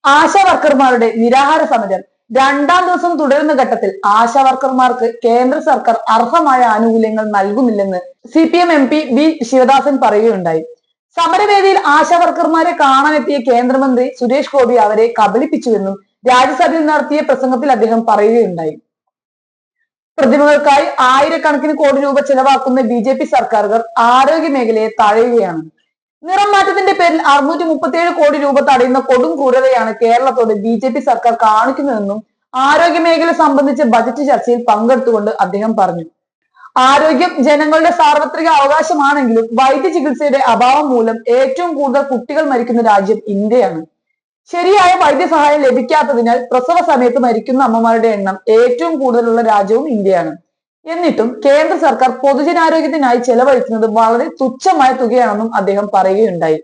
ആശാ വർക്കർമാരുടെ നിരാഹാര സമരം രണ്ടാം ദിവസം തുടരുന്ന ഘട്ടത്തിൽ ആശാ വർക്കർമാർക്ക് കേന്ദ്ര സർക്കാർ അർഹമായ ആനുകൂല്യങ്ങൾ നൽകുന്നില്ലെന്ന് CPM MP വി ശിവദാസൻ പറയുകയുണ്ടായി. സമരവേദിയിൽ ആശാ വർക്കർമാരെ കാണാനെത്തിയ കേന്ദ്രമന്ത്രി സുരേഷ് ഗോപി അവരെ കബളിപ്പിച്ചുവെന്നും രാജ്യസഭയിൽ നടത്തിയ പ്രസംഗത്തിൽ അദ്ദേഹം പറയുകയുണ്ടായി. പ്രതിമകൾക്കായി ആയിരക്കണക്കിന് കോടി രൂപ ചെലവാക്കുന്ന BJP സർക്കാരുകൾ ആരോഗ്യ മേഖലയെ തഴയുകയാണ്. നിറം മാറ്റത്തിന്റെ പേരിൽ 637 കോടി രൂപ തടയുന്ന കൊടും ക്രൂരതയാണ് കേരളത്തോട് BJP സർക്കാർ കാണിക്കുന്നതെന്നും ആരോഗ്യ മേഖല സംബന്ധിച്ച ബജറ്റ് ചർച്ചയിൽ പങ്കെടുത്തുകൊണ്ട് അദ്ദേഹം പറഞ്ഞു. ആരോഗ്യം ജനങ്ങളുടെ സാർവത്രിക അവകാശമാണെങ്കിലും വൈദ്യ ചികിത്സയുടെ അഭാവം മൂലം ഏറ്റവും കൂടുതൽ കുട്ടികൾ മരിക്കുന്ന രാജ്യം ഇന്ത്യയാണ്. ശരിയായ വൈദ്യസഹായം ലഭിക്കാത്തതിനാൽ പ്രസവ സമയത്ത് മരിക്കുന്ന അമ്മമാരുടെ എണ്ണം ഏറ്റവും കൂടുതലുള്ള രാജ്യവും ഇന്ത്യയാണ്. എന്നിട്ടും കേന്ദ്ര സർക്കാർ പൊതുജനാരോഗ്യത്തിനായി ചെലവഴിക്കുന്നത് വളരെ തുച്ഛമായ തുകയാണെന്നും അദ്ദേഹം പറയുകയുണ്ടായി.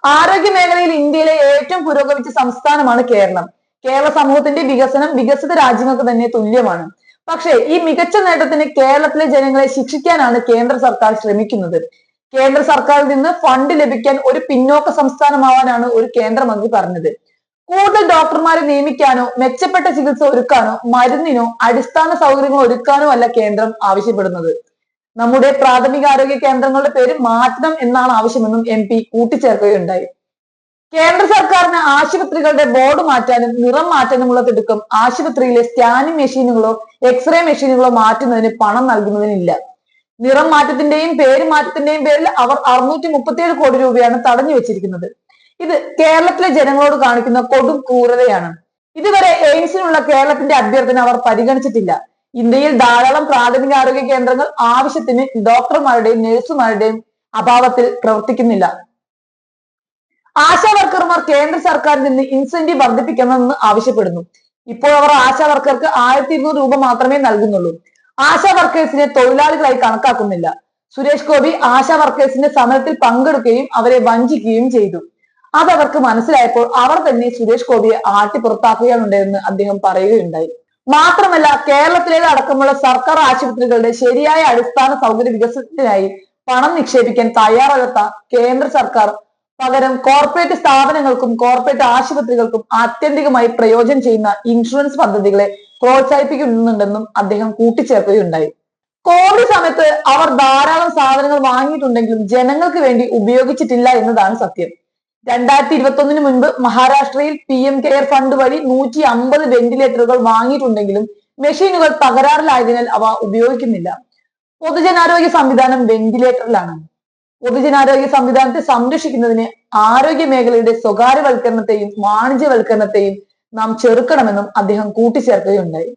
ആരോഗ്യ മേഖലയിൽ ഇന്ത്യയിലെ ഏറ്റവും പുരോഗമിച്ച സംസ്ഥാനമാണ് കേരളം. കേരള സമൂഹത്തിന്റെ വികസനം വികസിത രാജ്യങ്ങൾക്ക് തന്നെ തുല്യമാണ്. പക്ഷേ ഈ മികച്ച നേട്ടത്തിന് കേരളത്തിലെ ജനങ്ങളെ ശിക്ഷിക്കാനാണ് കേന്ദ്ര സർക്കാർ ശ്രമിക്കുന്നത്. കേന്ദ്ര സർക്കാരിൽ നിന്ന് ഫണ്ട് ലഭിക്കാൻ ഒരു പിന്നോക്ക സംസ്ഥാനമാവാനാണ് ഒരു കേന്ദ്രമന്ത്രി പറഞ്ഞത്. കൂടുതൽ ഡോക്ടർമാരെ നിയമിക്കാനോ മെച്ചപ്പെട്ട ചികിത്സ ഒരുക്കാനോ മരുന്നിനോ അടിസ്ഥാന സൗകര്യങ്ങൾ ഒരുക്കാനോ അല്ല കേന്ദ്രം ആവശ്യപ്പെടുന്നത്. നമ്മുടെ പ്രാഥമികാരോഗ്യ കേന്ദ്രങ്ങളുടെ പേര് മാറ്റണം എന്നാണ് ആവശ്യമെന്നും MP കൂട്ടിച്ചേർക്കുകയുണ്ടായി. കേന്ദ്ര സർക്കാരിന് ആശുപത്രികളുടെ ബോർഡ് മാറ്റാനും നിറം മാറ്റാനുമുള്ള തിടുക്കം ആശുപത്രിയിലെ സ്കാനിംഗ് മെഷീനുകളോ എക്സ്റേ മെഷീനുകളോ മാറ്റുന്നതിന് പണം നൽകുന്നതിനില്ല. നിറം മാറ്റത്തിന്റെയും പേര് മാറ്റത്തിന്റെയും പേരിൽ അവർ 637 കോടി രൂപയാണ് തടഞ്ഞു വെച്ചിരിക്കുന്നത്. ഇത് കേരളത്തിലെ ജനങ്ങളോട് കാണിക്കുന്ന കൊടും ക്രൂരതയാണ്. ഇതുവരെ എയിംസിനുള്ള കേരളത്തിന്റെ അഭ്യർത്ഥന അവർ പരിഗണിച്ചിട്ടില്ല. ഇന്ത്യയിൽ ധാരാളം പ്രാഥമിക ആരോഗ്യ കേന്ദ്രങ്ങൾ ആവശ്യത്തിന് ഡോക്ടർമാരുടെയും നഴ്സുമാരുടെയും അഭാവത്തിൽ പ്രവർത്തിക്കുന്നില്ല. ആശാ വർക്കർമാർ കേന്ദ്ര സർക്കാരിൽ നിന്ന് ഇൻസെന്റീവ് വർദ്ധിപ്പിക്കണമെന്ന് ആവശ്യപ്പെടുന്നു. ഇപ്പോൾ അവർ ആശാ വർക്കർക്ക് 1200 രൂപ മാത്രമേ നൽകുന്നുള്ളൂ. ആശാ വർക്കേഴ്സിനെ തൊഴിലാളികളായി കണക്കാക്കുന്നില്ല. സുരേഷ് ഗോപി ആശാ വർക്കേഴ്സിന്റെ സമരത്തിൽ പങ്കെടുക്കുകയും അവരെ വഞ്ചിക്കുകയും ചെയ്തു. അതവർക്ക് മനസ്സിലായപ്പോൾ അവർ തന്നെ സുരേഷ് ഗോപിയെ ആട്ടി പുറത്താക്കുകയാണുണ്ടായെന്ന് അദ്ദേഹം പറയുകയുണ്ടായി. മാത്രമല്ല കേരളത്തിലേത് അടക്കമുള്ള സർക്കാർ ആശുപത്രികളുടെ ശരിയായ അടിസ്ഥാന സൗകര്യ വികസനത്തിനായി പണം നിക്ഷേപിക്കാൻ തയ്യാറാകാത്ത കേന്ദ്ര സർക്കാർ പകരം കോർപ്പറേറ്റ് സ്ഥാപനങ്ങൾക്കും കോർപ്പറേറ്റ് ആശുപത്രികൾക്കും ആത്യന്തികമായി പ്രയോജനം ചെയ്യുന്ന ഇൻഷുറൻസ് പദ്ധതികളെ പ്രോത്സാഹിപ്പിക്കുന്നുണ്ടെന്നും അദ്ദേഹം കൂട്ടിച്ചേർക്കുകയുണ്ടായി. കോവിഡ് സമയത്ത് അവർ ധാരാളം സാധനങ്ങൾ വാങ്ങിയിട്ടുണ്ടെങ്കിലും ജനങ്ങൾക്ക് വേണ്ടി ഉപയോഗിച്ചിട്ടില്ല എന്നതാണ് സത്യം. 2021 മുൻപ് മഹാരാഷ്ട്രയിൽ PM കെയർ ഫണ്ട് വഴി 150 വെന്റിലേറ്ററുകൾ വാങ്ങിയിട്ടുണ്ടെങ്കിലും മെഷീനുകൾ തകരാറിലായതിനാൽ അവ ഉപയോഗിക്കുന്നില്ല. പൊതുജനാരോഗ്യ സംവിധാനം വെന്റിലേറ്ററിലാണ്. പൊതുജനാരോഗ്യ സംവിധാനത്തെ സംരക്ഷിക്കുന്നതിന് ആരോഗ്യ മേഖലയുടെ സ്വകാര്യവൽക്കരണത്തെയും വാണിജ്യവൽക്കരണത്തെയും നാം ചെറുക്കണമെന്നും അദ്ദേഹം കൂട്ടിച്ചേർക്കുകയുണ്ടായി.